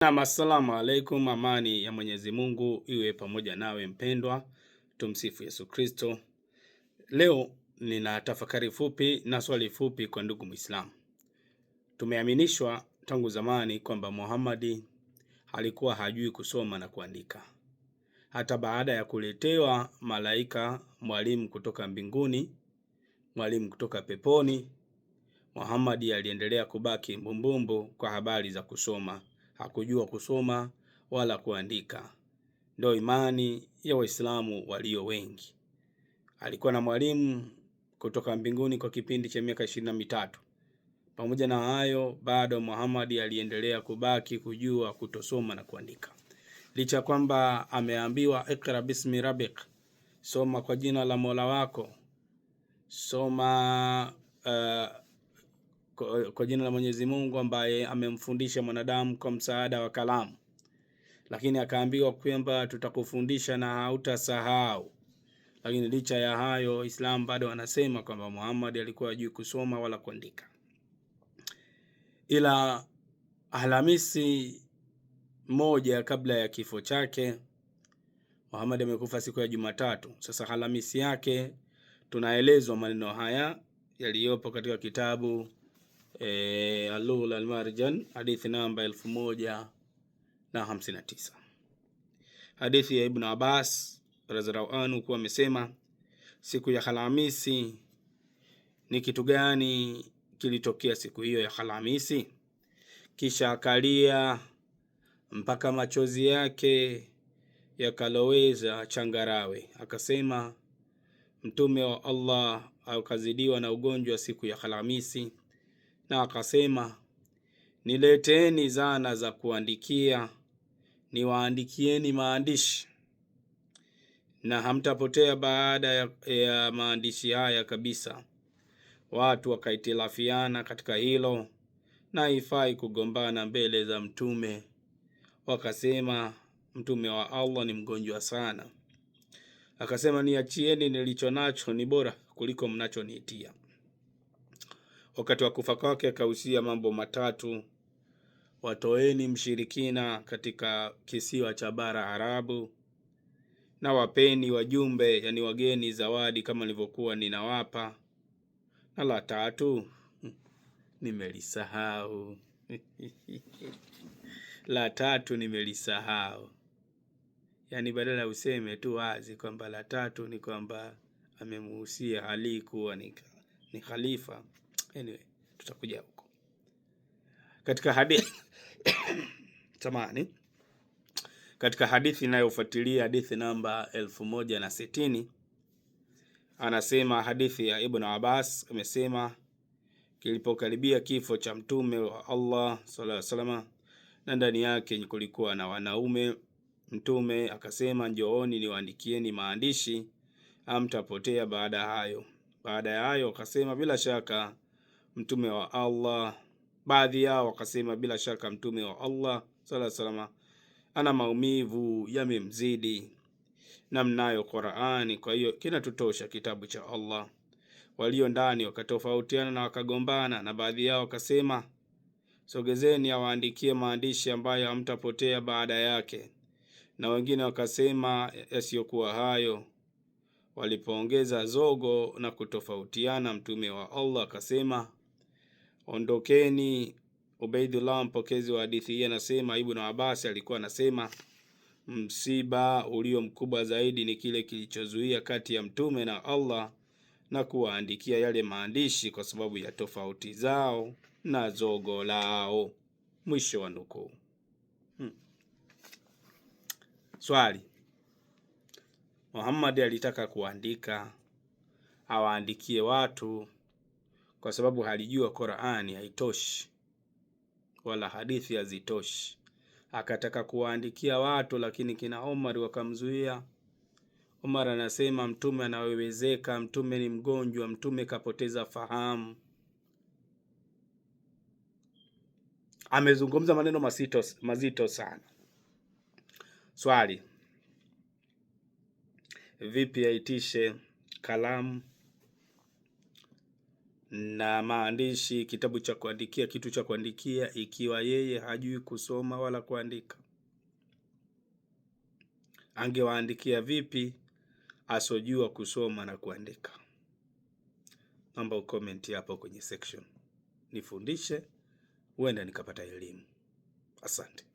Assalamu alaikum, amani ya Mwenyezi Mungu iwe pamoja nawe mpendwa. Tumsifu Yesu Kristo. Leo nina tafakari fupi na swali fupi kwa ndugu Muislamu. Tumeaminishwa tangu zamani kwamba Muhammad alikuwa hajui kusoma na kuandika. Hata baada ya kuletewa malaika, mwalimu kutoka mbinguni, mwalimu kutoka peponi, Muhammad aliendelea kubaki mbumbumbu kwa habari za kusoma. Hakujua kusoma wala kuandika. Ndio imani ya Waislamu walio wengi. Alikuwa na mwalimu kutoka mbinguni kwa kipindi cha miaka 23. Pamoja na hayo, bado Muhammad aliendelea kubaki kujua kutosoma na kuandika. Licha kwamba ameambiwa ikra bismi rabbik, soma kwa jina la Mola wako, soma kwa jina la Mwenyezi Mungu ambaye amemfundisha mwanadamu kwa msaada wa kalamu. Lakini akaambiwa kwamba tutakufundisha na hautasahau. Lakini licha ya hayo, Islam bado anasema kwamba Muhammad alikuwa hajui kusoma wala kuandika. Ila Alhamisi moja kabla ya kifo chake, Muhammad amekufa siku ya Jumatatu. Sasa Alhamisi yake tunaelezwa maneno haya yaliyopo katika kitabu Al-Lu'lu' al-Marjan, hadithi namba 1059. Hadithi ya Ibn Abbas radhiallahu anhu kuwa amesema, siku ya Alhamisi, ni kitu gani kilitokea siku hiyo ya Alhamisi? Kisha akalia mpaka machozi yake yakaloweza changarawe. Akasema, Mtume wa Allah akazidiwa na ugonjwa siku ya Alhamisi, na akasema, nileteni zana za kuandikia, niwaandikieni maandishi, na hamtapotea baada ya maandishi haya kabisa. Watu wakaitilafiana katika hilo, na haifai kugombana mbele za mtume. Wakasema mtume wa Allah ni mgonjwa sana. Akasema, niachieni nilicho nacho, ni bora kuliko mnachoniitia. Wakati wa kufa kwake akahusia mambo matatu: watoeni mshirikina katika kisiwa cha bara Arabu, na wapeni wajumbe, yani wageni, zawadi kama nilivyokuwa ninawapa, na la tatu nimelisahau. La tatu nimelisahau. Yani badala useme tu wazi kwamba la tatu ni kwamba amemuhusia Ali kuwa ni khalifa. Anyway, tutakuja huko katika hadithi tamani. Katika hadithi inayofuatilia, hadithi namba 1060, anasema hadithi ya Ibn Abbas, amesema, kilipokaribia kifo cha mtume wa Allah sallallahu alaihi wasallam, na ndani yake kulikuwa na wanaume, mtume akasema, njooni niwaandikieni maandishi, hamtapotea baada ya hayo. Akasema, bila shaka mtume wa Allah. Baadhi yao wakasema, bila shaka mtume wa Allah sallallahu alaihi wasallam ana maumivu yamemzidi, na mnayo Qur'ani, kwa hiyo kinatutosha kitabu cha Allah. Walio ndani wakatofautiana na wakagombana, na baadhi yao wakasema, sogezeni awaandikie maandishi ambayo hamtapotea baada yake, na wengine wakasema yasiyokuwa hayo. Walipoongeza zogo na kutofautiana, mtume wa Allah akasema, ondokeni. Ubaidullah, mpokezi wa hadithi hii, anasema Ibn Abbas alikuwa anasema, msiba ulio mkubwa zaidi ni kile kilichozuia kati ya mtume na Allah na kuwaandikia yale maandishi kwa sababu ya tofauti zao na zogo lao. Mwisho wa nukuu. Swali: Muhammad alitaka kuandika, awaandikie watu kwa sababu halijua Qur'ani haitoshi wala hadithi hazitoshi. Akataka kuwaandikia watu, lakini kina Omar wakamzuia. Omar anasema mtume anawewezeka, mtume ni mgonjwa, mtume kapoteza fahamu. Amezungumza maneno mazito sana. Swali: vipi aitishe kalamu na maandishi, kitabu cha kuandikia, kitu cha kuandikia, ikiwa yeye hajui kusoma wala kuandika? Angewaandikia vipi asojua kusoma na kuandika? Naomba ucomment hapo kwenye section, nifundishe, huenda nikapata elimu. Asante.